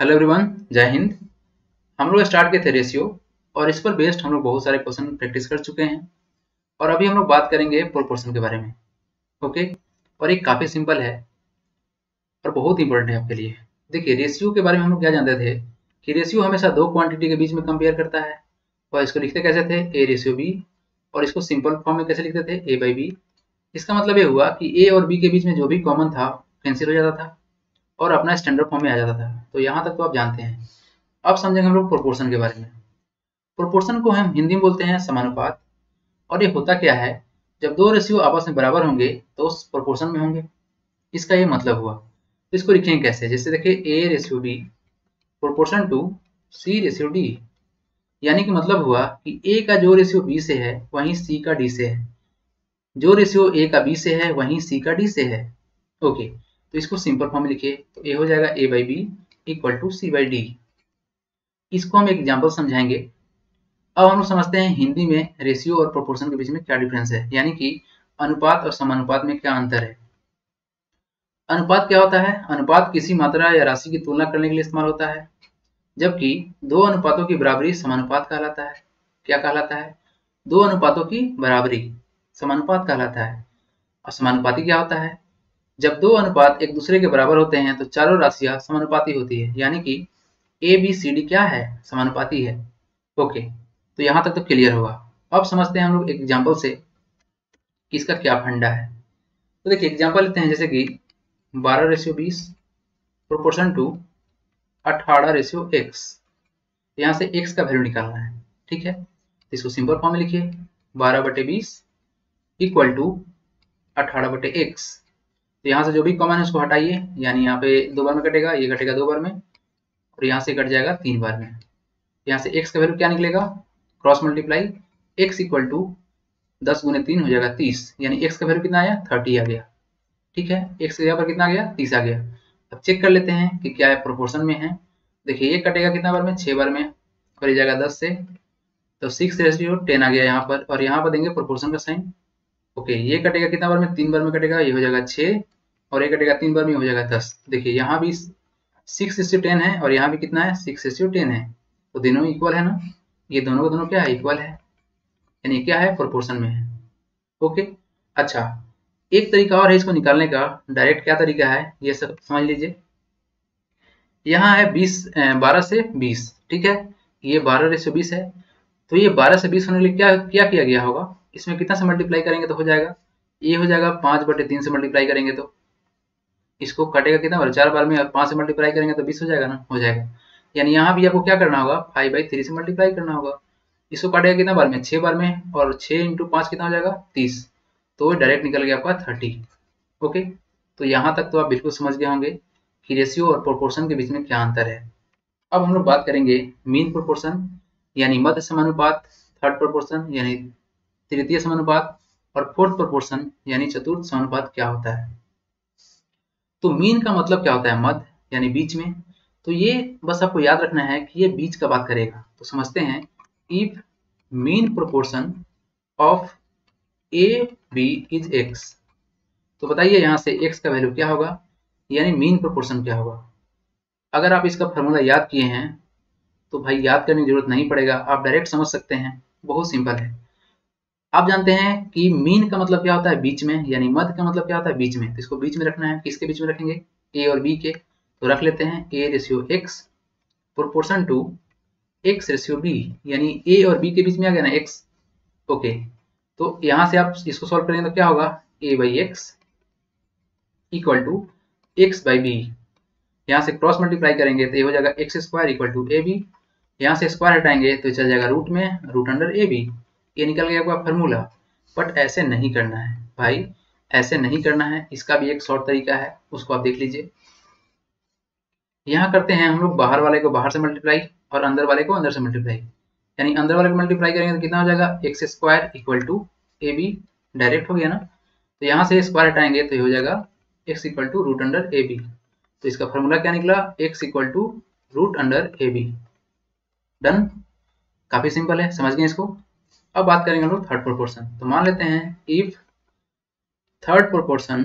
Hello everyone, जय हिंद। हम लोग स्टार्ट किए थे रेशियो और इस पर बेस्ड हम लोग बहुत सारे क्वेश्चन प्रैक्टिस कर चुके हैं और अभी हम लोग बात करेंगे प्रोपोर्शन के बारे में। ओके, और एक काफ़ी सिंपल है और बहुत इंपॉर्टेंट है आपके लिए। देखिए, रेशियो के बारे में हम लोग क्या जानते थे कि रेशियो हमेशा दो क्वांटिटी के बीच में कंपेयर करता है और इसको लिखते कैसे थे, ए रेशियो बी, और इसको सिंपल फॉर्म में कैसे लिखते थे, ए बाई बी। इसका मतलब ये हुआ कि ए और बी के बीच में जो भी कॉमन था कैंसिल हो जाता था और अपना स्टैंडर्ड फॉर्म में आ जाता था। तो यहाँ तक तो आप जानते हैं। अब समझेंगे हम लोग प्रोपोर्शन के बारे में। प्रोपोर्शन को हम हिंदी में बोलते हैं समानुपात, और ये होता क्या है, जब दो रेशियो आपस में बराबर होंगे तो उस प्रोपोर्शन में होंगे, इसका ये मतलब हुआ। तो इसको लिखेंगे कैसे, जैसे देखिए A ratio B proportion to C ratio D, यानी कि मतलब हुआ कि ए का जो रेशियो बी से है वहीं सी का डी से है, जो रेशियो ए का बी से है वहीं सी का डी से है। ओके, तो इसको सिंपल फॉर्म में लिखिए तो ए हो जाएगा a by b equal to c by d. इसको हम एक एग्जाम्पल समझाएंगे। अब हम लोग समझते हैं हिंदी में रेशियो और प्रोपोर्शन के बीच में क्या डिफरेंस है, यानी कि अनुपात और समानुपात में क्या अंतर है। अनुपात क्या होता है? अनुपात किसी मात्रा या राशि की तुलना करने के लिए इस्तेमाल होता है, जबकि दो अनुपातों की बराबरी समानुपात कहलाता है। क्या कहलाता है? दो अनुपातों की बराबरी समानुपात कहलाता है। और समानुपाती क्या होता है? जब दो अनुपात एक दूसरे के बराबर होते हैं तो चारों राशियां समानुपाती होती है, यानी कि ए बी सी डी क्या है, समानुपाती है। ओके, तो यहाँ तक तो क्लियर होगा। अब समझते हैं हम लोग एग्जाम्पल से कि इसका क्या फंडा है। तो देखिए एग्जाम्पल लेते हैं, जैसे कि 12:20 प्रोपोर्शन टू 18:x। यहाँ से x का वैल्यू निकालना है, ठीक है। इसको सिंपल फॉर्म में लिखिए 12/20 इक्वल टू 18/x। तो यहाँ से जो भी कॉमन है उसको हटाइए, यानी यहाँ पे 2 बार में कटेगा, ये कटेगा 2 बार में और यहाँ से कट जाएगा 3 बार में। यहाँ से x का वैल्यू क्या निकलेगा, cross multiply x equal to 10 गुने 3 हो जाएगा 30, यानी x का वैल्यू कितना आया, 30 आ गया। ठीक है, x के जगह पर कितना आ गया, 30 आ गया। अब चेक कर लेते हैं कि क्या है प्रोपोर्शन में है। देखिए ये कटेगा कितना बार में, 6 बार में, और ये जाएगा 10 से, तो 6:10 आ गया यहाँ पर, और यहाँ पर देंगे प्रोपोर्शन का साइन। ओके, ये कटेगा कितना बार में, 3 बार में कटेगा, ये हो जाएगा 6, और ये कटेगा 3 बार में, हो जाएगा 10। देखिए यहाँ भी 6:10 है और यहाँ भी कितना है, 6:10 है, तो दोनों इक्वल है ना, ये दोनों का दोनों क्या है, इक्वल है, यानी क्या है, प्रोपोर्शन में है। ओके, अच्छा एक तरीका और है इसको निकालने का, डायरेक्ट क्या तरीका है ये सब समझ लीजिए। यहाँ है 12 से 20, ठीक है, ये 12:20 है, तो ये 12 से 20 होने के लिए क्या क्या किया गया होगा, इसमें कितना से मल्टीप्लाई करेंगे तो हो जाएगा, ये हो जाएगा 5/3 से मल्टीप्लाई करेंगे तो इसको कटेगा कितना बार, 4 बार में, और 5 से मल्टीप्लाई करेंगे तो 20 हो जाएगा ना, हो जाएगा। यानी यहाँ भी आपको क्या करना होगा, 5/3 से मल्टीप्लाई करना होगा। इसको काटेगा कितना बार में, 6 बार में, और 6 × 5 कितना हो जाएगा, 30, तो डायरेक्ट निकल गया आपका 30। ओके, तो यहाँ तक तो आप बिल्कुल समझ गए होंगे कि रेशियो और प्रोपोर्शन के बीच में क्या अंतर है। अब हम लोग बात करेंगे मीन प्रोपोर्शन यानी मध्य समानुपात, थर्ड प्रोपोर्शन यानी तृतीय समानुपात, और फोर्थ प्रोपोर्शन यानी चतुर्थ समानुपात क्या होता है। तो मीन का मतलब क्या होता है, मध्य यानी बीच में। तो ये बस आपको याद रखना है कि ये बीच का बात करेगा। तो समझते हैं, if mean proportion of a b is x, तो बताइए यहाँ से x का वैल्यू क्या होगा, यानी मीन प्रोपोर्शन क्या होगा। अगर आप इसका फॉर्मूला याद किए हैं तो भाई याद करने की जरूरत नहीं पड़ेगा, आप डायरेक्ट समझ सकते हैं, बहुत सिंपल है। आप जानते हैं कि मीन का मतलब क्या होता है, बीच में, यानी मध्य का मतलब क्या होता है, बीच में। तो इसको बीच में रखना है, किसके बीच में रखेंगे, ए और बी के। तो रख लेते हैं a ratio x proportion to x ratio b, यानी ए और बी के बीच में आ गया ना x। ओके, तो यहाँ से आप इसको सॉल्व करेंगे तो क्या होगा, a/x इक्वल टू x/b। यहाँ से क्रॉस मल्टीप्लाई करेंगे तो ये हो जाएगा x² इक्वल टू ab। यहाँ से स्क्वायर हटाएंगे तो चल जाएगा रूट में, रूट अंडर ab। ये निकल गया आपका फॉर्मूला। बट ऐसे नहीं करना है भाई, ऐसे नहीं करना है, इसका भी एक शॉर्ट तरीका है, उसको आप देख लीजिए। यहाँ करते हैं हम लोग बाहर वाले को बाहर से मल्टीप्लाई और अंदर वाले को अंदर से मल्टीप्लाई, यानी अंदर वाले को मल्टीप्लाई करेंगे तो कितना हो जाएगा, x² equal to ab, direct हो गया ना। तो यहाँ से स्क्वायर हटाएंगे तो ये हो जाएगा x equal to root under ab। तो इसका फॉर्मूला क्या निकला, x equal to root under ab। Done, काफी सिंपल है, समझ गए इसको। अब बात करेंगे हम लोग थर्ड प्रोपोर्शन। तो मान लेते हैं if third proportion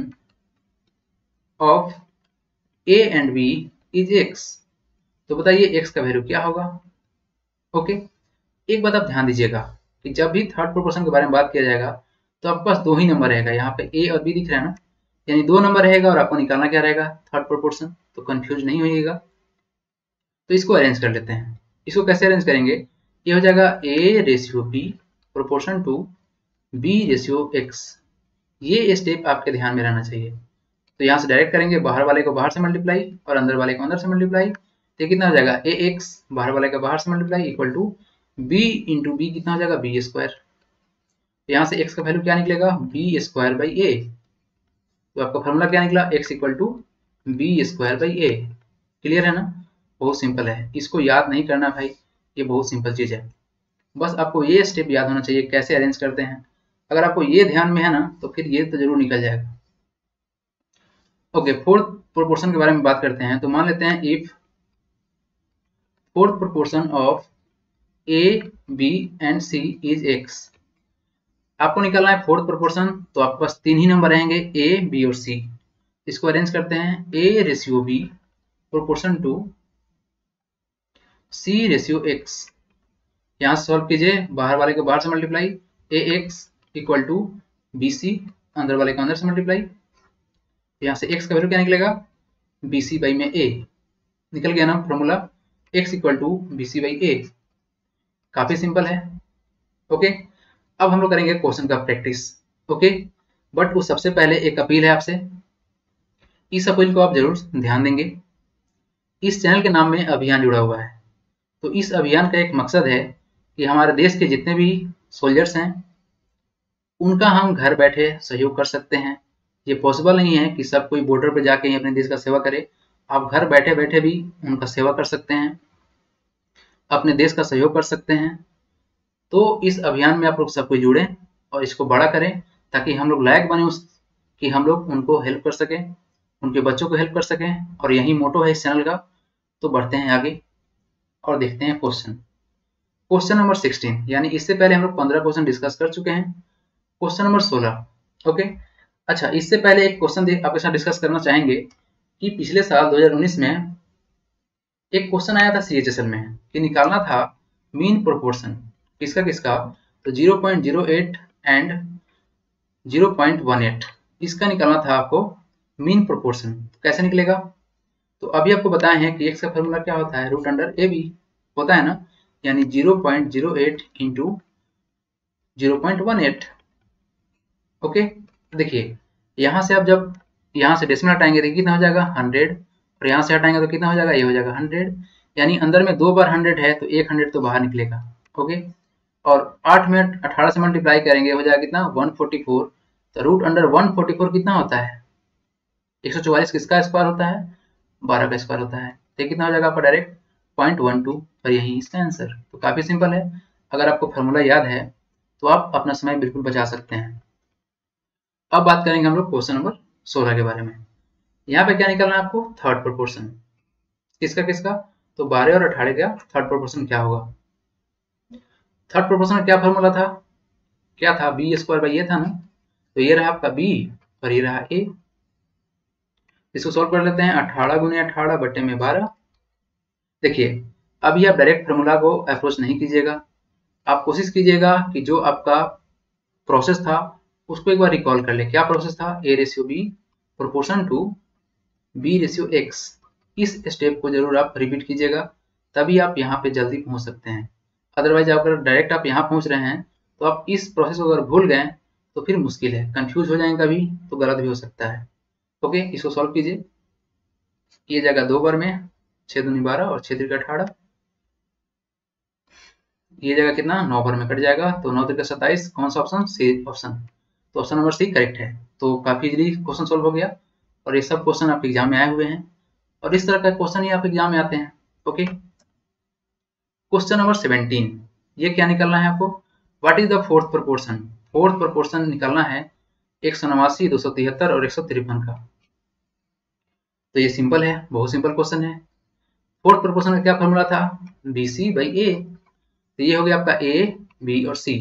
of a and b is x, तो बताइए एक्स का वैल्यू क्या होगा। ओके, एक बात आप ध्यान दीजिएगा कि जब भी थर्ड प्रोपोर्शन के बारे में बात किया जाएगा तो आपके पास दो ही नंबर रहेगा, यहाँ पे ए और बी दिख रहा है ना, यानी दो नंबर रहेगा और आपको निकालना क्या रहेगा, थर्ड प्रोपोर्शन। तो कंफ्यूज नहीं होइएगा। तो इसको अरेंज कर लेते हैं। इसको कैसे अरेंज करेंगे, ये हो जाएगा a ratio B proportion to b ratio x. ये स्टेप आपके ध्यान में रहना चाहिए। तो यहाँ से डायरेक्ट करेंगे, बाहर वाले को बाहर से मल्टीप्लाई और अंदर वाले को अंदर से मल्टीप्लाई। तो कितना हो जाएगा ए एक्स, बाहर वाले का बाहर से multiply, equal to b into b, कितना हो जाएगा बी स्क्वायर। तो यहाँ से एक्स का वैल्यू क्या निकलेगा, बी स्क्वायर बाई ए। तो आपका फॉर्मूला क्या निकला, x equal to b square by a. Clear है ना, बहुत सिंपल है, इसको याद नहीं करना भाई, ये बहुत सिंपल चीज है। बस आपको ये स्टेप याद होना चाहिए कैसे अरेंज करते हैं। अगर आपको ये ध्यान में है ना तो फिर ये तो जरूर निकल जाएगा। ओके, फोर्थ प्रोपोर्शन के बारे में बात करते हैं। तो मान लेते हैं if fourth proportion of a b and c is x. आपको निकालना है फोर्थ प्रोपोर्शन, तो आपके पास तीन ही नंबर रहेंगे ए बी और सी। इसको अरेंज करते हैं, a ratio B proportion to C ratio x. यहाँ से सॉल्व कीजिए, बाहर वाले को बाहर से multiply, a x equal to b c, अंदर वाले को अंदर से मल्टीप्लाई। यहाँ से x का वैल्यू क्या निकलेगा, बी सी बाई में a। निकल गया ना formula, x equal to b c by a. काफी सिंपल है। ओके, अब हम लोग करेंगे क्वेश्चन का प्रैक्टिस। ओके, बट उस सबसे पहले एक अपील है आपसे, इस अपील को आप जरूर ध्यान देंगे। इस चैनल के नाम में अभियान जुड़ा हुआ है, तो इस अभियान का एक मकसद है कि हमारे देश के जितने भी सोल्जर्स हैं उनका हम घर बैठे सहयोग कर सकते हैं। ये पॉसिबल नहीं है कि सब कोई बॉर्डर पर जाके ही अपने देश का सेवा करे, आप घर बैठे बैठे भी उनका सेवा कर सकते हैं, अपने देश का सहयोग कर सकते हैं। तो इस अभियान में आप लोग सब कोई जुड़ें और इसको बड़ा करें, ताकि हम लोग लायक बने उस कि हम लोग उनको हेल्प कर सकें, उनके बच्चों को हेल्प कर सकें। और यही मोटो है इस चैनल का। तो बढ़ते हैं आगे और देखते हैं क्वेश्चन नंबर 16। यानी इससे पहले हम लोग 15 क्वेश्चन डिस्कस कर चुके हैं। Question number 16। ओके, अच्छा, इससे पहले एक क्वेश्चन आपके साथ डिस्कस करना चाहेंगे कि पिछले साल 2019 में एक क्वेश्चन आया था CHSL में कि निकालना था मीन प्रोपोर्शन किसका, तो 0.08 एंड 0.18, इसका निकालना था आपको मीन प्रोपोर्शन। कैसे निकलेगा, तो अभी आपको बताए हैं कि x का फॉर्मूला क्या होता है, रूट अंडर ए बी होता है ना, यानी 0.08 इंटू 0.18। ओके, देखिए यहाँ से आप जब यहाँ से डेसिमल हटाएंगे तो कितना हो जाएगा 100, और यहाँ से हटाएंगे तो कितना हो जाएगा, ये हो जाएगा 100। यानी अंदर में दो बार 100 है तो एक 100 तो बाहर निकलेगा। ओके, और 8 में 18 से मल्टीप्लाई करेंगे हो जाएगा कितना 144। तो रूट अंडर 144 कितना होता है, 144 किसका स्क्वायर होता है, 12 का स्क्वायर होता है। तो कितना हो जाएगा आपका डायरेक्ट 0.12, और यही इसका आंसर। तो काफी सिंपल है, अगर आपको फॉर्मूला याद है तो आप अपना समय बिल्कुल बचा सकते हैं। अब बात करेंगे हम लोग क्वेश्चन नंबर 16 के बारे में। यहाँ पे क्या निकलना है आपको, थर्ड प्रोपोर्शन किसका, तो 12 और 18 का थर्ड प्रोपोर्शन क्या होगा। थर्ड प्रोपोर्शन का क्या फॉर्मूला था, क्या था, बी स्क्वायर बाई ए था ना। तो ये रहा आपका बी और ये रहा ए। इसको सॉल्व कर लेते हैं, 18 गुने 18 बटे में 12। देखिए अभी आप डायरेक्ट फॉर्मूला को अप्रोच नहीं कीजिएगा, आप कोशिश कीजिएगा कि जो आपका प्रोसेस था उसको एक बार रिकॉल कर ले। क्या प्रोसेस था, a ratio B proportion to b ratio x. इस स्टेप को जरूर आप रिपीट कीजिएगा, तभी आप यहाँ पे जल्दी पहुंच सकते हैं। अदरवाइज अगर डायरेक्ट आप यहाँ पहुंच रहे हैं तो आप इस प्रोसेस को अगर भूल गए तो फिर मुश्किल है, कंफ्यूज हो जाएंगे कभी तो गलत भी हो सकता है। ओके, इसको सॉल्व कीजिए। ये जगह 2 बार में 6 दूनी 12 और 6 त्रिक 18, ये जगह कितना 9 बार में कट जाएगा, तो 9 त्रिक 27। कौन सा ऑप्शन, सी ऑप्शन। तो ऑप्शन नंबर सी करेक्ट है। तो काफी इजीली क्वेश्चन सॉल्व हो गया, और ये सब क्वेश्चन आपके एग्जाम में आए हुए हैं, और इस तरह का क्वेश्चन ही आपके एग्जाम में आते हैं। ओके, क्वेश्चन नंबर 17, ये क्या निकलना है आपको, what is the fourth proportion. Fourth proportion निकलना है 189, 273 और 153 का। तो ये सिंपल है, बहुत सिंपल क्वेश्चन है। फोर्थ प्रोपोर्शन का क्या फॉर्मूला था, BC बाई ए। तो ये हो गया आपका ए बी और सी,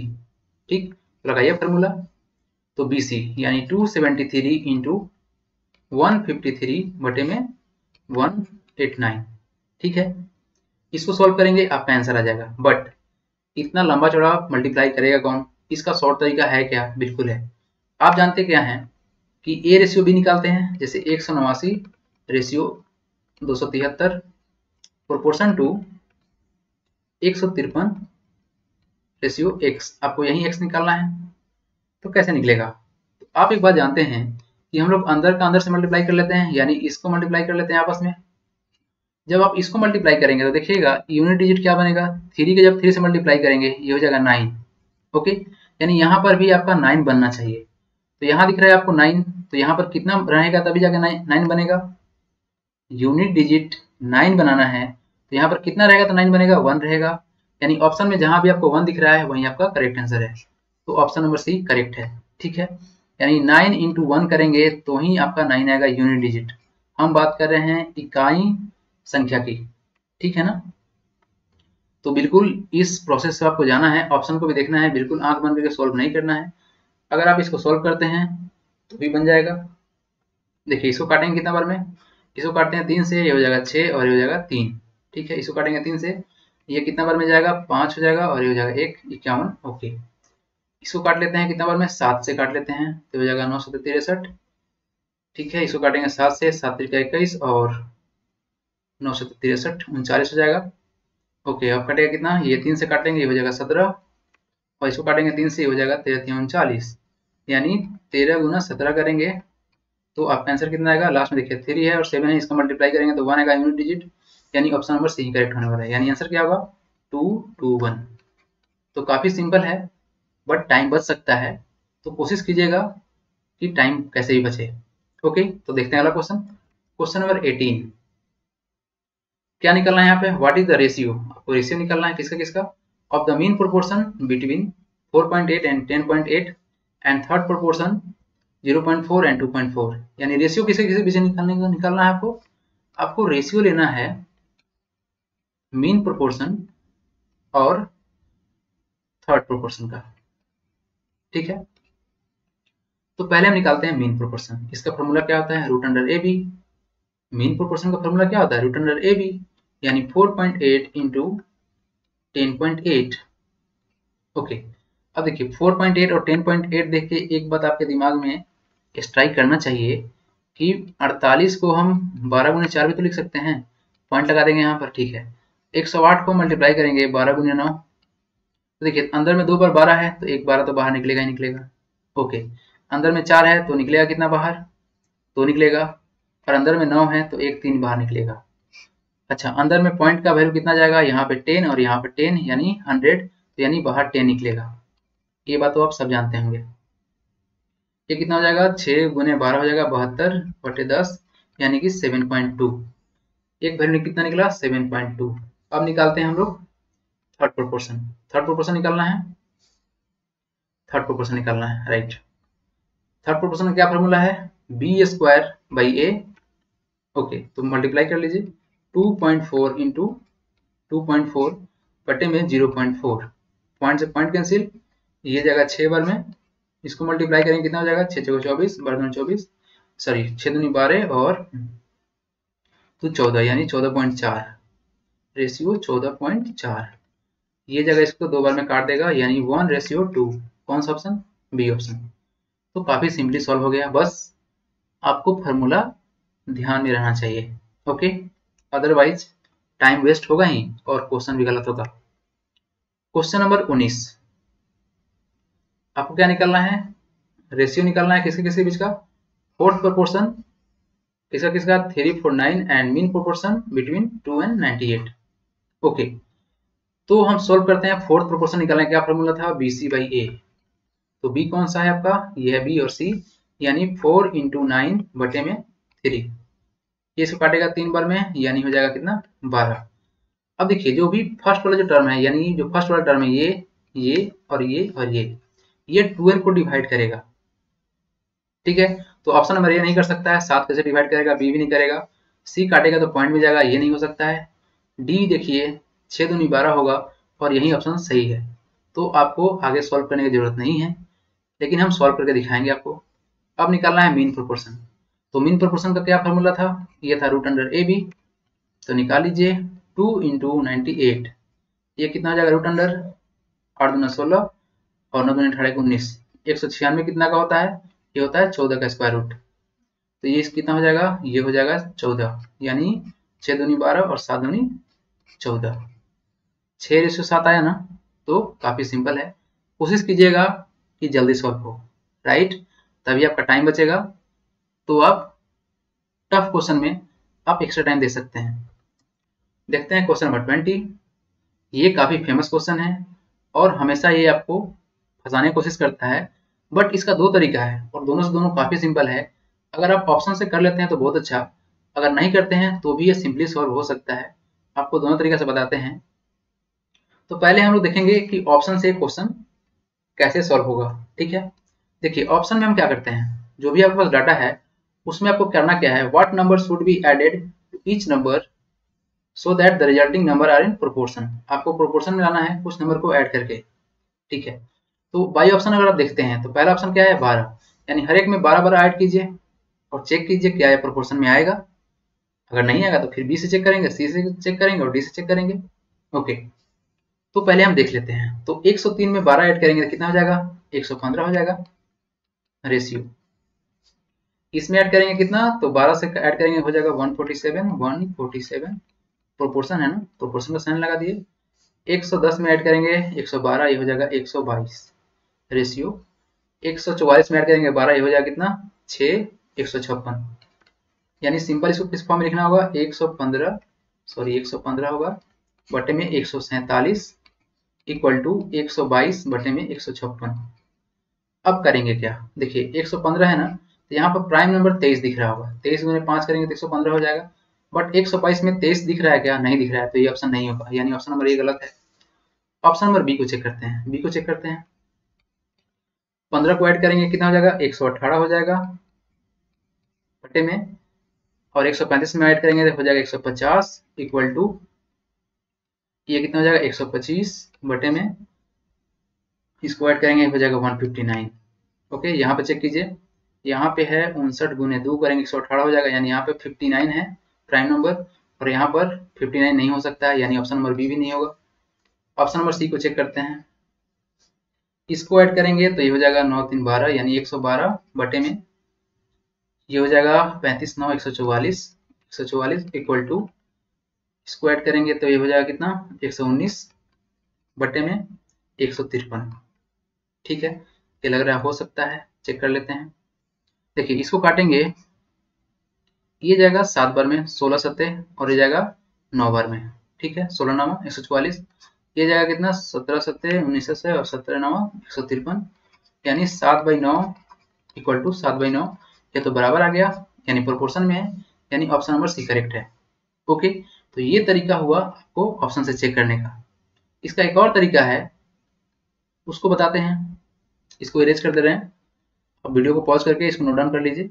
ठीक, लगाइए फॉर्मूला। तो BC यानी 273 इंटू 153 बटे में 189, ठीक है। इसको सॉल्व करेंगे आपका आंसर आ जाएगा। बट इतना लंबा चौड़ा मल्टीप्लाई करेगा कौन? इसका शॉर्ट तरीका है क्या? बिल्कुल है। आप जानते क्या हैं कि ए रेशियो बी निकालते हैं, जैसे 189 ratio 273 proportion to 153 ratio x. आपको यही एक्स निकालना है। तो कैसे निकलेगा? तो आप एक बात जानते हैं कि हम लोग अंदर का अंदर से मल्टीप्लाई कर लेते हैं, यानी इसको मल्टीप्लाई कर लेते हैं आपस में। जब आप इसको मल्टीप्लाई करेंगे तो देखिएगा यूनिट डिजिट क्या बनेगा, 3 के जब 3 से मल्टीप्लाई करेंगे ये हो जाएगा 9। ओके, यानी यहाँ पर भी आपका 9 बनना चाहिए। तो यहाँ दिख रहा है आपको 9, तो यहाँ पर कितना रहेगा तभी जाकर 9 बनेगा। यूनिट डिजिट 9 बनाना है तो यहाँ पर कितना रहेगा? तो 9 बनेगा, 1 रहेगा। यानी ऑप्शन में जहां भी आपको 1 दिख रहा है वहीं आपका करेक्ट आंसर है। तो ऑप्शन नंबर सी करेक्ट है। ठीक है, यानी 9 इंटू 1 करेंगे तो ही आपका 9 आएगा यूनिट डिजिट। हम बात कर रहे हैं इकाई संख्या की, ठीक है ना। तो बिल्कुल इस प्रोसेस से आपको जाना है, ऑप्शन को भी देखना है, बिल्कुल आंख बंद करके सॉल्व नहीं करना है। अगर आप इसको सॉल्व करते हैं तो भी बन जाएगा। देखिए इसको काटेंगे कितना बार में? इसको काटते हैं 3 से, ये हो जाएगा 6 और ये हो जाएगा 3। ठीक है, इसको काटेंगे 3 से, ये कितना बार में जाएगा? 5 हो जाएगा और ये हो जाएगा 1, 51। ओके, इसको काट लेते हैं कितना बार में? 7 से काट लेते हैं तो हो जाएगा 9 7 63। ठीक है, इसको काटेंगे 7 से, 7 3 21 और 9 7 63 39 हो जाएगा। ओके, अब कटेगा कितना? ये 3 से काटेंगे, ये हो जाएगा 17 और इसको काटेंगे 3 से, ये हो जाएगा 13 3 39। यानी 13 गुना 17 करेंगे तो आपका आंसर कितना आएगा? लास्ट में देखिए 3 है और 7 है, इसका मल्टीप्लाई करेंगे तो 1 आएगा यूनिट डिजिट। यानी ऑप्शन नंबर सी करेक्ट होने वाला है। यानी आंसर क्या होगा? 2 2 1। तो काफी सिंपल है बट टाइम बच सकता है, तो कोशिश कीजिएगा कि टाइम कैसे भी बचे। ओके, तो देखते हैं अगला क्वेश्चन। क्वेश्चन नंबर 18 क्या निकलना है यहाँ पे? What is the ratio? आपको रेशियो निकलना है किसका किसका? Of the mean proportion between 4.8 and 10.8 and third proportion 0.4 and 2.4। यानी रेशियो किसे किसे पीछे निकालना है आपको? आपको रेशियो लेना है मीन प्रोपोर्शन और थर्ड प्रोपोर्शन का। ठीक है, तो पहले हम निकालते हैं मीन प्रोपोर्शन। इसका फॉर्मूला क्या होता है? Root under a b. Mean proportion का फॉर्मूला क्या होता है? रूट अंडर ए बी, यानी 4.8 इंटू 10.8। ओके, अब देखिए 4.8 और 10.8 देख के एक बात आपके दिमाग में स्ट्राइक करना चाहिए कि 48 को हम 12 गुने 4 भी तो लिख सकते हैं। पॉइंट लगा देंगे यहाँ पर। ठीक है, 108 को मल्टीप्लाई करेंगे 12 गुने 9। तो देखिए अंदर में 2 बार 12 है तो एक 12 तो बाहर निकलेगा ही निकलेगा। ओके, अंदर में 4 है तो निकलेगा कितना बाहर? 2 निकलेगा। और अंदर में 9 है तो एक 3 बाहर निकलेगा। अच्छा, अंदर में पॉइंट का वैल्यू कितना जाएगा? यहाँ पे 10 और यहाँ पे 10 यानी 100, तो यानी बाहर 10 निकलेगा। ये बात तो आप सब जानते होंगे। ये कितना हो जाएगा? 6 गुने 12 हो जाएगा 72 बटे 10 यानी कि 7.2। एक वैल्यू कितना निकला? 7.2। अब निकालते हैं हम लोग थर्ड प्रोपोर्शन। थर्ड प्रोपोर्शन निकालना है, थर्ड प्रोपोर्शन निकालना है, राइट। थर्ड प्रोपोर्शन का क्या फॉर्मूला है? B square by a. Okay, तो मल्टीप्लाई कर लीजिए 2.4 इंटू 2.4 बटे में 0.4। पॉइंट से पॉइंट कैंसिल, ये जाएगा 6 बार में। इसको मल्टीप्लाई करेंगे कितना हो जाएगा? 6 6 24 12 24, सॉरी 6 दूनी 12 और तो 14 यानी 14.4। रेशियो 14.4। ये जगह इसको 2 बार में काट देगा यानी 1:2। कौन सा ऑप्शन? B option. तो काफी सिंपली सॉल्व हो गया। बस आपको फॉर्मूला ध्यान में रहना चाहिए। ओके, अदरवाइज टाइम वेस्ट होगा ही और क्वेश्चन भी गलत होगा। क्वेश्चन नंबर 19 आपको क्या निकालना है? रेशियो निकालना है किसके किसके बीच का? फोर्थ प्रोपोर्शन किसका किसका? 3 4 9 and mean proportion between 2 and 98। Okay, तो हम सोल्व करते हैं। फोर्थ प्रोपोर्शन निकालने का क्या फॉर्मूला था? बी सी बाई ए। तो बी कौन सा है आपका? ये है बी और सी, यानी 4 इंटू 9 बटे में 3। ये इसको काटेगा 3 बार में यानी हो जाएगा कितना? 12। अब देखिए जो भी फर्स्ट वाला जो टर्म है, यानी जो फर्स्ट वाला टर्म है ये और ये 12 को डिवाइड करेगा। ठीक है, तो ऑप्शन नंबर ए नहीं कर सकता है। 7 कैसे डिवाइड करेगा? बी भी नहीं करेगा। सी काटेगा तो पॉइंट में जाएगा, ये नहीं हो सकता है। डी देखिए 6 दूनी 12 होगा और यही ऑप्शन सही है। तो आपको आगे सॉल्व करने की जरूरत नहीं है, लेकिन हम सॉल्व करके दिखाएंगे आपको। अब निकालना है मीन प्रोपोर्शन। तो मीन प्रोपोर्शन का क्या फॉर्मूला था? ये था रूट अंडर ए बी। तो निकाल लीजिए 2 इंटू 98, ये कितना हो जाएगा रूट अंडर 8 दूना 16 और 9 दूनी 18 19, 196 कितना का होता है, ये होता है 14 का स्क्वायर रूट। तो ये कितना हो जाएगा, ये हो जाएगा 14, यानी 6 दूनी 12 और 7 दूनी 14, 6:7 आया ना। तो काफी सिंपल है, कोशिश कीजिएगा कि जल्दी सॉल्व हो, राइट, तभी आपका टाइम बचेगा। तो आप टफ क्वेश्चन में आप एक्स्ट्रा टाइम दे सकते हैं। देखते हैं क्वेश्चन नंबर 20। ये काफी फेमस क्वेश्चन है और हमेशा ये आपको फंसाने की कोशिश करता है, बट इसका दो तरीका है और दोनों से दोनों काफी सिंपल है। अगर आप ऑप्शन से कर लेते हैं तो बहुत अच्छा, अगर नहीं करते हैं तो भी ये सिंपली सॉल्व हो सकता है। आपको दोनों तरीके से बताते हैं। तो पहले हम लोग देखेंगे कि ऑप्शन से क्वेश्चन कैसे सॉल्व होगा, ठीक है। देखिए ऑप्शन में हम क्या करते हैं, जो भी आपके पास डाटा है उसमें आपको करना क्या है, what number should be added to each number so that the resulting number are in proportion. आपको प्रोपोर्शन में लाना है कुछ नंबर को ऐड करके, ठीक है। तो बाई ऑप्शन अगर आप देखते हैं तो पहला ऑप्शन क्या है 12, यानी हर एक में 12 ऐड कीजिए और चेक कीजिए क्या है प्रोपोर्शन में आएगा। अगर नहीं आएगा तो फिर बी से चेक करेंगे, सी से चेक करेंगे और डी से चेक करेंगे। ओके, तो पहले हम देख लेते हैं। तो 103 में 12 ऐड करेंगे तो कितना हो जाएगा, 115 हो जाएगा रेशियो। इसमें ऐड करेंगे कितना, तो 12 से ऐड करेंगे हो जाएगा 147 प्रोपोर्शन है ना, प्रोपोर्शन का साइन लगा दिए। 110 में ऐड करेंगे 112, ये हो जाएगा 122 रेशियो। 144 में ऐड करेंगे 12, ये हो जाएगा कितना 6, 156। यानी सिंपल इसको किस फॉर्म में लिखना होगा, 115 होगा बटे में 147 इक्वल टू 122 बटे में 156। अब करेंगे क्या, देखिए 115 है ना, तो यहाँ पर प्राइम नंबर 23 दिख रहा होगा, 23 गुने 5 करेंगे तो 115 हो जाएगा। बट 122 में 23 दिख रहा है क्या, नहीं दिख रहा है, तो ये ऑप्शन नहीं होगा, यानी ऑप्शन नंबर ए गलत है। ऑप्शन नंबर बी को चेक करते हैं, बी को चेक करते हैं। 15 को ऐड करेंगे कितना हो जाएगा, 118 हो जाएगा बटे में, और 135 में ऐड करेंगे तो हो जाएगा 150 इक्वल टू, ये कितना हो जाएगा 125 बटे में, इसको ऐड करेंगे हो जाएगा 159। ओके, यहाँ पे चेक कीजिए, यहाँ पे है 59 गुने 2 करेंगे 118 हो जाएगा, यानी यहाँ पे 59 है प्राइम नंबर, और यहाँ पर 59 नहीं हो सकता है, यानी ऑप्शन नंबर बी भी नहीं होगा। ऑप्शन नंबर सी को चेक करते हैं। इसको ऐड करेंगे तो ये हो जाएगा 9 3 12, यानी 112 बटे में, ये हो जाएगा 35 9 144 इक्वल टू, इसको ऐड करेंगे तो ये हो जाएगा कितना 119 बटे में 153। ठीक है, ये लग रहा है हो सकता है, चेक कर लेते हैं। देखिए इसको काटेंगे, ये जाएगा 7 बार में 16 सत्ते, और ये जाएगा 9 बार में, ठीक है। 16 9 144, ये जाएगा कितना 17 सत्ते 19 से, और 17 9 153, यानी 7/9 इक्वल टू 7/9, ये तो बराबर आ गया, यानी प्रोपोर्शन में है, यानी ऑप्शन नंबर सी करेक्ट है। ओके, तो ये तरीका हुआ आपको ऑप्शन से चेक करने का। इसका एक और तरीका है, उसको बताते हैं। इसको इरेज कर दे रहे हैं, अब वीडियो को पॉज करके इसको नोट डाउन कर लीजिए।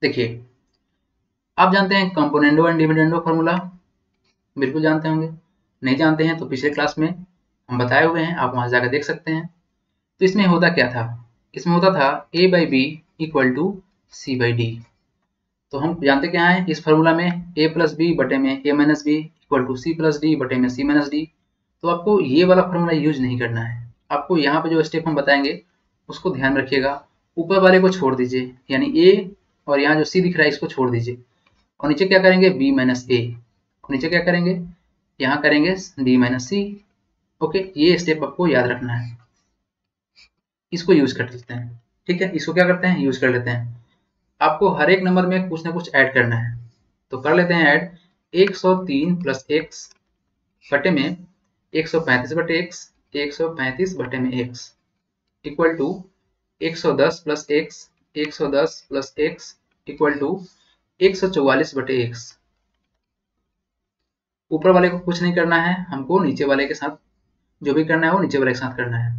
देखिए आप जानते हैं कंपोनेंडो एंड डिविडेंडो फार्मूला, बिल्कुल जानते होंगे, नहीं जानते हैं तो पिछले क्लास में हम बताए हुए हैं, आप वहां जाकर देख सकते हैं। तो इसमें होता क्या था, इसमें होता था a/b इक्वल टू c/d। तो हम जानते क्या है इस फार्मूला में, a प्लस बी बटे में a minus b equal to c plus d बटे में c माइनस डी। तो आपको ये वाला फार्मूला यूज नहीं करना है, आपको यहाँ पे जो स्टेप हम बताएंगे उसको ध्यान रखिएगा। ऊपर वाले को छोड़ दीजिए, यानी a, और यहाँ जो c दिख रहा है इसको छोड़ दीजिए, और नीचे क्या करेंगे b माइनस a, और नीचे क्या करेंगे, यहाँ करेंगे d माइनस c। ओके, ये स्टेप आपको याद रखना है, इसको यूज कर लेते हैं। ठीक है, इसको क्या करते हैं, यूज कर लेते हैं। आपको हर एक नंबर में कुछ ना कुछ ऐड करना है, तो कर लेते हैं ऐड। 103 प्लस एक्स बटे में 135 बटे एक्स, 135 बटे में x equal to 110 plus x, 110 plus x equal to 144 बटे एक्स। ऊपर वाले को कुछ नहीं करना है, हमको नीचे वाले के साथ जो भी करना है वो नीचे वाले के साथ करना है।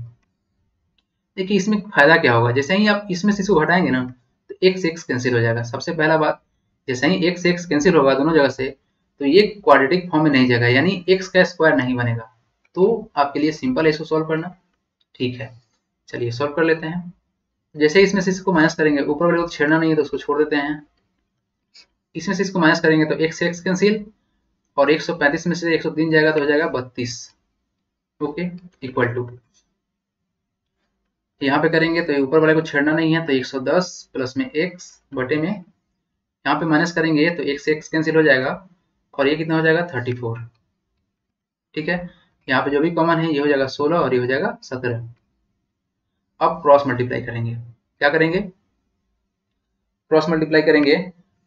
देखिए इसमें फायदा क्या होगा, जैसे ही आप इसमें से इसको घटाएंगे ना तो x x कैंसिल हो जाएगा। सबसे पहला बात, जैसे ही x x कैंसिल होगा दोनों जगह से, तो ये क्वाड्रेटिक फॉर्म में नहीं जाएगा, यानी x का स्क्वायर नहीं बनेगा। तो आपके लिए सिंपल है इसको सॉल्व करना। ठीक है, चलिए सॉल्व कर लेते हैं। जैसे इसमें से इसको माइनस करेंगे, ऊपर वाले को छेड़ना नहीं है तो उसको छोड़ देते हैं। इसमें से इसको माइनस करेंगे तो x x कैंसिल, और 135 में से 103 जाएगा तो हो जाएगा 32। ओके, इक्वल टू यहाँ पे करेंगे तो ऊपर वाले को छेड़ना नहीं है, तो 110 प्लस में x बटे में यहाँ पे माइनस करेंगे तो x से x कैंसिल हो जाएगा और ये कितना हो जाएगा 34। ठीक है, यहाँ पे जो भी कॉमन है ये हो जाएगा 16 और ये हो जाएगा 17। अब क्रॉस मल्टीप्लाई करेंगे, क्या करेंगे, क्रॉस मल्टीप्लाई करेंगे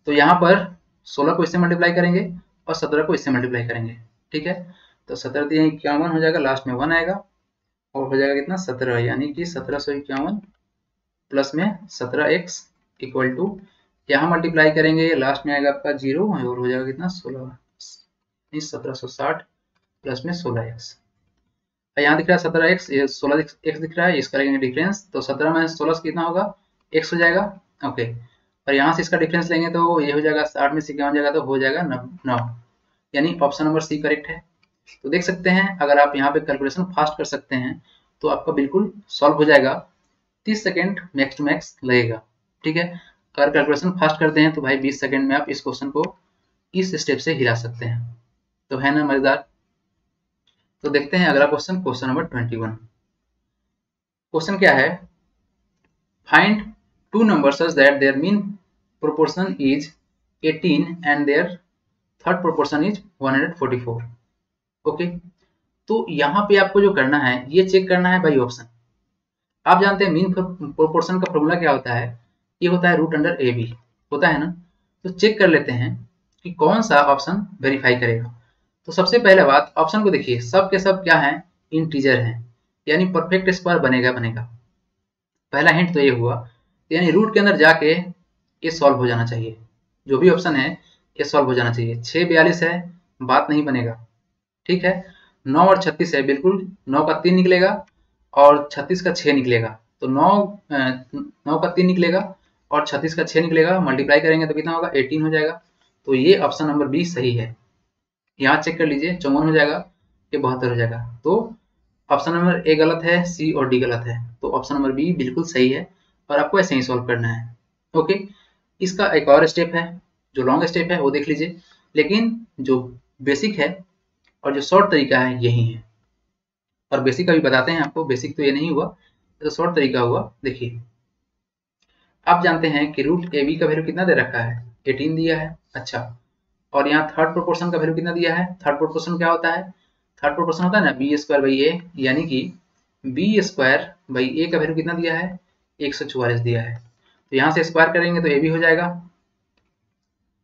तो यहाँ पर 16 को इससे मल्टीप्लाई करेंगे और 17 को इससे मल्टीप्लाई करेंगे। ठीक है, तो 17 हो जाएगा, लास्ट में 1 आएगा और हो जाएगा कितना 17, यानी कि 1751 प्लस में 17x इक्वल टू यहाँ मल्टीप्लाई करेंगे, लास्ट में आएगा आपका 0 और हो जाएगा कितना 16, 1760 प्लस में 16x। यहाँ दिख रहा है 17x, ये 16x दिख रहा है, इसका करेंगे डिफरेंस तो 17 में 16 कितना होगा x हो जाएगा। ओके, और यहाँ से इसका डिफरेंस लेंगे तो ये हो जाएगा 60 में से क्या हो जाएगा तो हो जाएगा 9, यानी ऑप्शन नंबर सी करेक्ट है। तो देख सकते हैं अगर आप यहाँ पे कैलकुलेशन फास्ट कर सकते हैं तो आपका बिल्कुल सॉल्व हो जाएगा, 30 सेकेंड मैक्स टू मैक्स लगेगा। ठीक है, अगर कैलकुलेशन फास्ट करते हैं तो भाई 20 सेकेंड में आप इस क्वेश्चन को इस स्टेप से हिला सकते हैं। तो है ना मजेदार। तो देखते हैं अगला क्वेश्चन, क्वेश्चन नंबर 21। क्वेश्चन क्या है, find two numbers such that there mean proportion is 18 and there third proportion is 144। Okay, तो यहाँ पे आपको जो करना है ये चेक करना है बाई ऑप्शन। आप जानते हैं मीन प्रोपोर्शन का फॉर्मूला क्या होता है, ये होता है रूट अंडर ए बी, होता है ना। तो चेक कर लेते हैं कि कौन सा ऑप्शन वेरीफाई करेगा। तो सबसे पहले बात, ऑप्शन को देखिए, सब के सब क्या है, इंटीजर हैं, यानी परफेक्ट स्क्वायर बनेगा। पहला हिंट तो ये हुआ, यानी रूट के अंदर जाके ये सॉल्व हो जाना चाहिए, जो भी ऑप्शन है ये सॉल्व हो जाना चाहिए। 642 है, बात नहीं बनेगा। ठीक है, 9 और 36 है, बिल्कुल 9 का 3 निकलेगा और 36 का 6 निकलेगा, तो 9 का 3 निकलेगा और 36 का 6 निकलेगा, मल्टीप्लाई करेंगे तो कितना होगा 18 हो जाएगा। तो ये ऑप्शन नंबर बी सही है। यहाँ चेक कर लीजिए, 54 हो जाएगा, ये 72 हो जाएगा। तो ऑप्शन नंबर ए गलत है, सी और डी गलत है, तो ऑप्शन नंबर बी बिल्कुल सही है और आपको ऐसे ही सॉल्व करना है। ओके, इसका एक और स्टेप है, जो लॉन्ग स्टेप है वो देख लीजिए, लेकिन जो बेसिक है और जो शॉर्ट तरीका है यही है। और बेसिक अभी बताते हैं आपको, बेसिक तो ये नहीं हुआ, तो शॉर्ट तरीका हुआ। देखिए, आप जानते हैं कि रूट ए बी का वैल्यू कितना दे रखा है, 18 दिया है। अच्छा, और यहाँ थर्ड प्रोपोर्शन का वैल्यू कितना दिया है, थर्ड प्रोपोर्शन क्या होता है, थर्ड प्रोपोर्शन होता है ना बी स्क्वायर बाई ए, यानी कि बी स्क्वायर बाई ए का वैल्यू कितना दिया है 144 दिया है। तो यहाँ से स्क्वायर करेंगे तो ए बी हो जाएगा,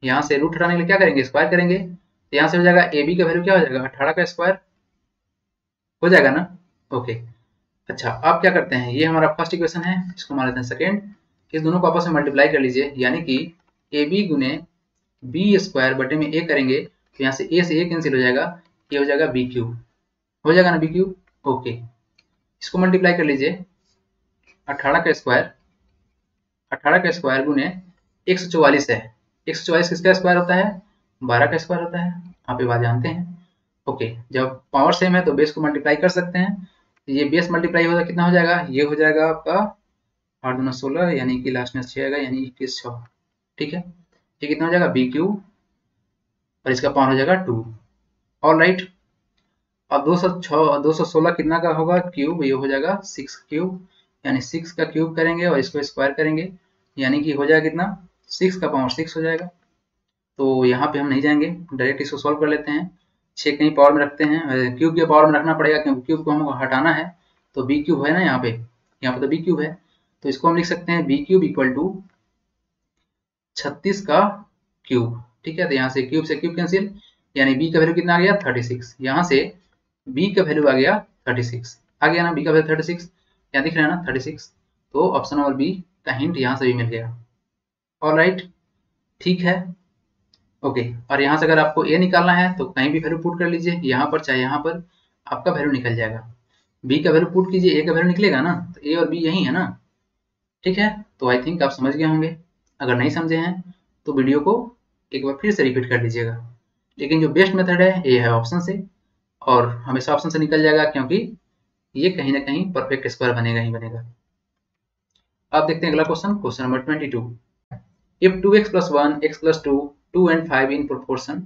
यहाँ से रूट हटाने के लिए क्या करेंगे, स्क्वायर करेंगे, तो यहाँ से हो जाएगा ए बी का वैल्यू क्या हो जाएगा 18 का स्क्वायर हो जाएगा ना। ओके, अच्छा अब क्या करते हैं, ये हमारा फर्स्ट इक्वेशन है, इसको मान लेते हैं सेकेंड। इस दोनों को आपस में मल्टीप्लाई कर लीजिए, यानी कि ए बी गुने बी स्क्वायर बटे में ए करेंगे तो यहाँ से ए कैंसिल हो जाएगा, ये हो जाएगा बी क्यूब, हो जाएगा ना बी क्यूब। ओके, इसको मल्टीप्लाई कर लीजिए, 18 का स्क्वायर गुने 144 है, 144 किसका स्क्वायर होता है 12 का स्क्वायर होता है, आप ये बात जानते हैं। ओके, जब पावर सेम है तो बेस को मल्टीप्लाई कर सकते हैं, ये बेस मल्टीप्लाई होगा कितना हो जाएगा, ये हो जाएगा आपका 8 दूना 16, यानी कि लास्ट में 6 आएगा, यानी 21 6। ठीक है, ये कितना हो जाएगा बी क्यूब और इसका पावर हो जाएगा 2। ऑल राइट, अब 216 कितना का होगा क्यूब, ये हो जाएगा 6 क्यूब, यानी 6 का क्यूब करेंगे और इसको स्क्वायर करेंगे, यानी कि हो जाएगा कितना 6 का पावर 6 हो जाएगा। तो यहाँ पे हम नहीं जाएंगे, डायरेक्ट इसको सॉल्व कर लेते हैं, 6 कहीं पावर में रखते हैं, क्यूब के पावर में रखना पड़ेगा क्योंकि क्यूब को हमको हटाना है, तो बी क्यूब है ना यहाँ पे तो बी क्यूब है, तो इसको हम लिख सकते हैं बी क्यूब इक्वल टू 36 का क्यूब। ठीक है, तो यहाँ से क्यूब कैंसिल, यानी बी का वैल्यू कितना आ गया 36, यहाँ से बी का वैल्यू आ गया 36, आ गया ना बी का वैल्यू 36, यहाँ दिख रहा है ना 36, तो ऑप्शन नंबर बी का हिंट यहाँ से भी मिल गया। ऑल राइट, ठीक है। ओके, और यहाँ से अगर आपको ए निकालना है तो कहीं भी वैल्यू पुट कर लीजिए, यहाँ पर चाहे यहाँ पर, आपका वैल्यू निकल जाएगा। बी का वैल्यू पुट कीजिए, ए का वैल्यू निकलेगा ना, तो ए और बी यही है ना। ठीक है, तो आई थिंक आप समझ गए होंगे, अगर नहीं समझे हैं तो वीडियो को एक बार फिर से रिपीट कर लीजिएगा। लेकिन जो बेस्ट मेथड है ये है ऑप्शन से, और हमेशा ऑप्शन से निकल जाएगा क्योंकि ये कहीं ना कहीं परफेक्ट स्क्वायर बनेगा ही बनेगा। अब देखते हैं अगला question, question number 22। If 2x + 1 x + 2 2 and 5 in proportion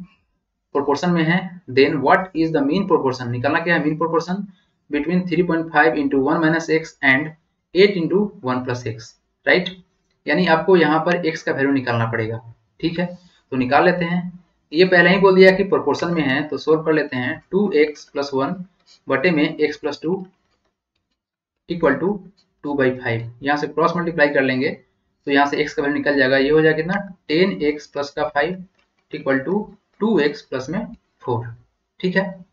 proportion में है, then what is the mean proportion, निकालना क्या है mean proportion between 3.5 into 1 minus x and 8 into 1 plus x, right. यानी आपको यहाँ पर x का वैल्यू निकालना पड़ेगा, ठीक है। तो निकाल लेते हैं। ये पहले ही बोल दिया कि प्रोपोर्शन में है, तो सोल्व कर लेते हैं। 2x प्लस 1 बटे में x प्लस 2 इक्वल टू 2/5। यहाँ से क्रॉस मल्टीप्लाई कर लेंगे तो यहाँ से x का वैल्यू निकल जाएगा। ये हो जाएगा कितना 10x प्लस का 5 इक्वल टू 2x प्लस में 4, ठीक है।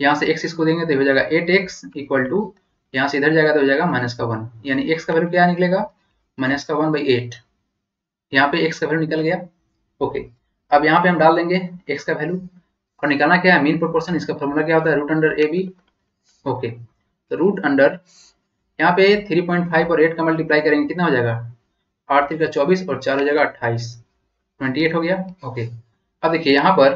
यहाँ से x इसको देंगे तो हो जाएगा 8x इक्वल टू, यहाँ से इधर जाएगा तो हो जाएगा माइनस का 1, यानी x का वैल्यू क्या निकलेगा माइनस का 1/8। यहाँ पे x का वैल्यू निकल गया, ओके। अब यहाँ पे हम डाल देंगे x का वैल्यू और निकालना क्या है मीन प्रोपोर्शन। इसका फॉर्मूला क्या होता है root under a b, okay. तो रूट अंडर यहाँ पे 3.5 और 8 का मल्टीप्लाई करेंगे कितना हो जाएगा 8 3 का 24 और 4 हो जाएगा 28, 28 हो गया, ओके। अब देखिए यहाँ पर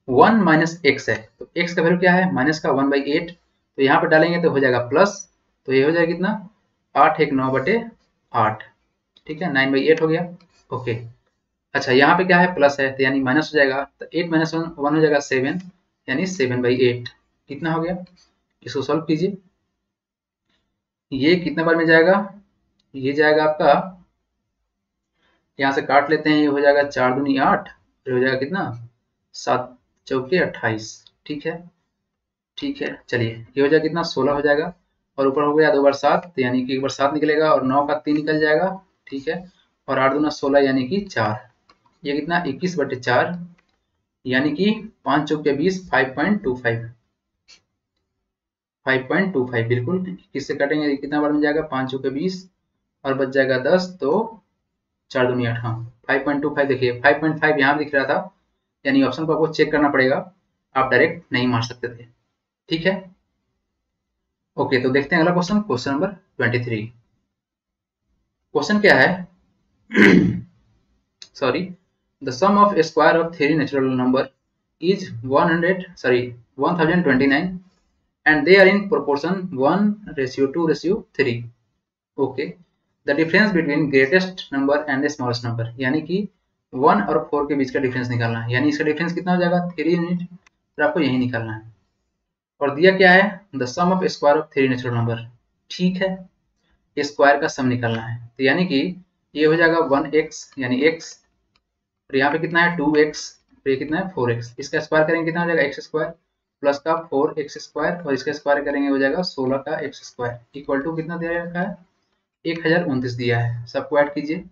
1 माइनस एक्स है, तो x का वैल्यू क्या है माइनस का 1/8, तो यहाँ पर डालेंगे तो हो जाएगा प्लस, तो ये हो जाएगा कितना 8 1 9/8, ठीक है 9/8 हो गया, ओके। अच्छा यहाँ पे क्या है प्लस है, तो यानी माइनस हो जाएगा, तो 8 माइनस 1 हो जाएगा 7, यानी 7/8 कितना हो गया। इसको सॉल्व कीजिए, ये कितने बार में जाएगा, ये जाएगा आपका, यहाँ से काट लेते हैं, ये हो जाएगा 4 दूनी 8, फिर हो जाएगा कितना 7 चौके 28, ठीक है, ठीक है। चलिए ये हो जाएगा कितना 16 हो जाएगा, और ऊपर हो गया 2 बार 7, तो यानी कि 1 बार 7 निकलेगा और 9 का 3 निकल जाएगा, ठीक है। और 8 दूना 16 यानी कि 4, ये कितना 21/4, यानी कि 5 चौके 20, 5.25 बिल्कुल। किससे काटेंगे कितना बार में जाएगा 5 चौके 20 और बच जाएगा 10, तो 4 दूनी 8, हाँ 5.25। देखिए 5.5 यहाँ दिख रहा था, यानी ऑप्शन को आपको चेक करना पड़ेगा, आप डायरेक्ट नहीं मार सकते थे, ठीक है, ओके। तो देखते हैं अगला क्वेश्चन, क्वेश्चन नंबर 23। क्वेश्चन क्या है sorry, the sum of square of 3 natural number is 1029 and they are in proportion 1:2:3, okay। the difference between greatest number and the smallest number, यानी कि 1 और 4 के बीच का डिफरेंस निकालना है, यानी इसका डिफरेंस कितना हो जाएगा 3 यूनिट, तो आपको यही निकालना है। और दिया क्या है the sum of square of 3 natural number, ठीक है, स्क्वायर का सम निकालना है, तो यानी कि ये हो जाएगा 1x यानी x, और यहाँ पे कितना है 2x, तो ये कितना है 4x, इसका स्क्वायर करेंगे कितना हो जाएगा x² प्लस का 4x² और इसका स्क्वायर करेंगे हो जाएगा 16 का x² इक्वल टू कितना दे रखा है 1029 दिया है। सबको ऐड कीजिए,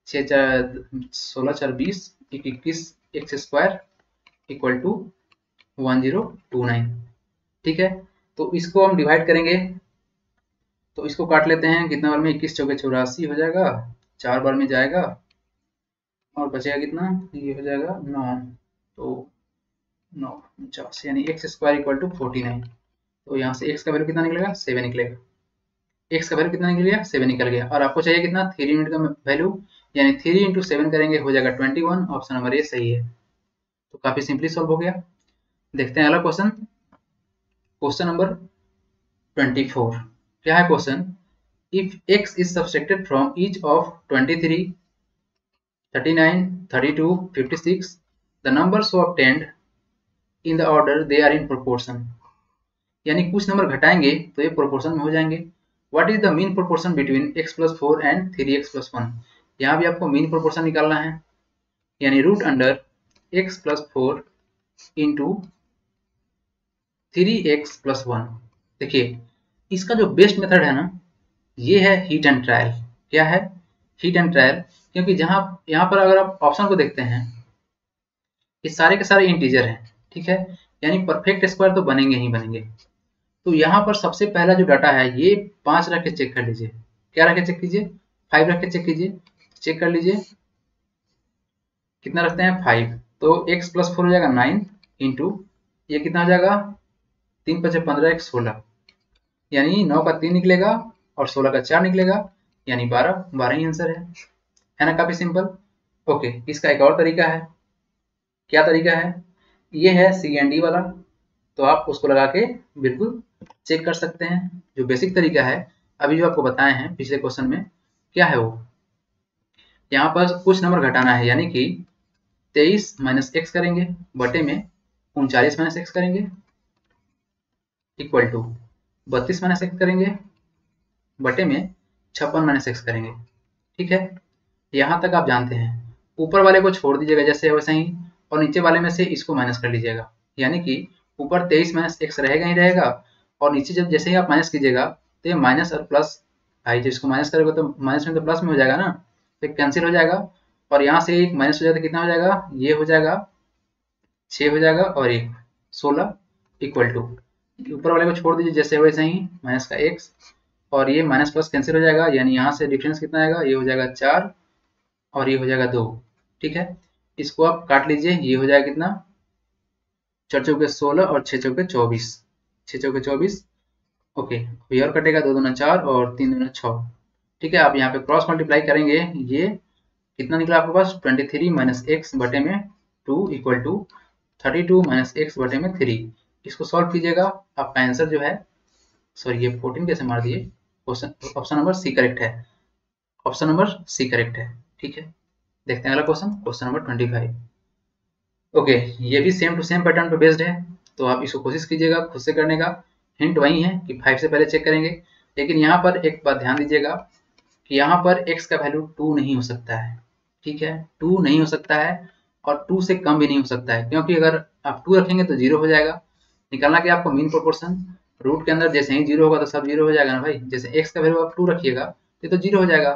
6 4 16 4 20 21 x² इक्वल टू 1029, ठीक है। तो इसको हम डिवाइड करेंगे, तो इसको काट लेते हैं, कितना बार में 21 चौके 84 हो जाएगा, 4 बार में जाएगा और बचेगा कितना, ये हो जाएगा 9, तो 9 यानी x² इक्वल टू 49, तो यहाँ से x का वैल्यू कितना निकलेगा 7 निकलेगा, x का वैल्यू कितना निकल गया 7 निकल गया। और आपको चाहिए कितना 3 यूनिट का वैल्यू, यानी 3 इंटू 7 करेंगे हो जाएगा 21, ऑप्शन नंबर ए सही है। तो काफी सिंपली सॉल्व हो गया। देखते हैं अगला क्वेश्चन, क्वेश्चन नंबर 24। क्या है question, if x is subtracted from each of 23 39 32 56 the number so obtained in the order they are in proportion, यानी कुछ नंबर घटाएंगे तो ये प्रोपोर्शन में हो जाएंगे। What is the mean proportion between x plus 4 and 3x plus 1, यहाँ भी आपको मीन प्रोपोर्शन निकालना है, यानी root under x plus 4 into 3x plus 1। देखिए इसका जो बेस्ट मेथड है ना, ये है हीट एंड ट्रायल। क्या है हीट एंड ट्रायल, क्योंकि जहां यहाँ पर अगर आप ऑप्शन को देखते हैं ये सारे के सारे इंटीजर हैं, ठीक है, यानी परफेक्ट स्क्वायर तो बनेंगे ही बनेंगे। तो यहाँ पर सबसे पहला जो डाटा है ये 5 रख के चेक कर लीजिए, क्या रख के चेक कीजिए 5 रख के चेक कीजिए, चेक कर लीजिए कितना रखते हैं 5, तो x प्लस 4 हो जाएगा 9 इंटू ये कितना हो जाएगा 3 5 15 x 16, यानी 9 का 3 निकलेगा और 16 का 4 निकलेगा, यानी 12 ही आंसर है ना, काफी सिंपल। ओके, इसका एक और तरीका है, क्या तरीका है, ये है CND वाला, तो आप उसको लगा के बिल्कुल चेक कर सकते हैं। जो बेसिक तरीका है अभी जो आपको बताए हैं पिछले क्वेश्चन में, क्या है वो, यहाँ पर कुछ नंबर घटाना है, यानी कि 23 माइनस एक्स करेंगे बटे में 39 माइनस एक्स करेंगे इक्वल टू 32 माइनस एक्स करेंगे बटे में 56 माइनस एक्स करेंगे। ठीक है, यहाँ तक आप जानते हैं। ऊपर वाले को छोड़ दीजिएगा जैसे वैसे ही, और नीचे वाले में से इसको माइनस कर लीजिएगा, यानी कि ऊपर 23 माइनस एक्स रहेगा ही रहेगा, और नीचे जब जैसे ही आप माइनस कीजिएगा तो ये माइनस और प्लस, भाई जब इसको माइनस करेगा तो माइनस में तो प्लस में हो जाएगा ना, तो कैंसिल हो जाएगा, और यहाँ से एक माइनस हो जाता है, कितना हो जाएगा, ये हो जाएगा 6 हो जाएगा, और एक 16 इक्वल टू, ऊपर वाले को छोड़ दीजिए जैसे वैसे ही, माइनस का एक्स और ये माइनस प्लस कैंसिल हो जाएगा, यानी यहाँ से डिफरेंस कितना आएगा, ये हो जाएगा 4 और ये हो जाएगा 2। ठीक है, इसको आप काट लीजिए, ये हो जाएगा कितना, 4 चौके 16 और 6 चौके 24, 6 चौके 24। ओके, ये और कटेगा, 2 दूना 4 और 3 दूना 6। ठीक है, आप यहाँ पे क्रॉस मल्टीप्लाई करेंगे, ये कितना निकला आपके पास, 23 माइनस एक्स बटे में 2 इक्वल टू 32 माइनस एक्स बटे में 3। इसको सॉल्व कीजिएगा, आपका आंसर जो है, सॉरी ये 14 कैसे मार दिए, ऑप्शन नंबर सी करेक्ट है, ऑप्शन नंबर सी करेक्ट है। ठीक है, देखते हैं अगला क्वेश्चन, क्वेश्चन नंबर 25। ओके, ये भी सेम टू सेम पैटर्न पे बेस्ड है, तो आप इसको कोशिश कीजिएगा खुद से करने का। हिंट वही है कि 5 से पहले चेक करेंगे, लेकिन यहाँ पर एक बात ध्यान दीजिएगा कि यहाँ पर x का वैल्यू 2 नहीं हो सकता है। ठीक है, 2 नहीं हो सकता है, और 2 से कम भी नहीं हो सकता है, क्योंकि अगर आप 2 रखेंगे तो 0 हो जाएगा। निकालना क्या आपको, मीन प्रोपोर्शन, रूट के अंदर जैसे ही 0 होगा तो सब 0 हो जाएगा ना भाई, जैसे x का वैल्यू आप 2 रखिएगा तो 0 हो जाएगा,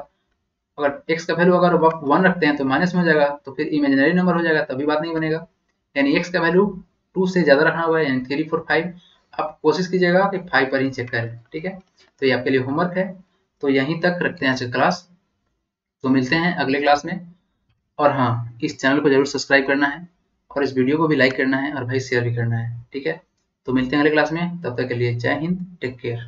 अगर x का वैल्यू अगर आप 1 रखते हैं तो माइनस में हो जाएगा, तो फिर इमेजिनरी नंबर हो जाएगा, तभी बात नहीं बनेगा। यानी x का वैल्यू 2 से ज़्यादा रखना हुआ है, यानी 3, 4, 5। आप कोशिश कीजिएगा कि 5 पर ही चेक करें। ठीक है, तो ये आपके लिए होमवर्क है, तो यहीं तक रखते हैं आज क्लास, तो मिलते हैं अगले क्लास में। और हाँ, इस चैनल को जरूर सब्सक्राइब करना है, और इस वीडियो को भी लाइक करना है, और भाई शेयर भी करना है। ठीक है, तो मिलते हैं अगले क्लास में, तब तक के लिए जय हिंद, टेक केयर।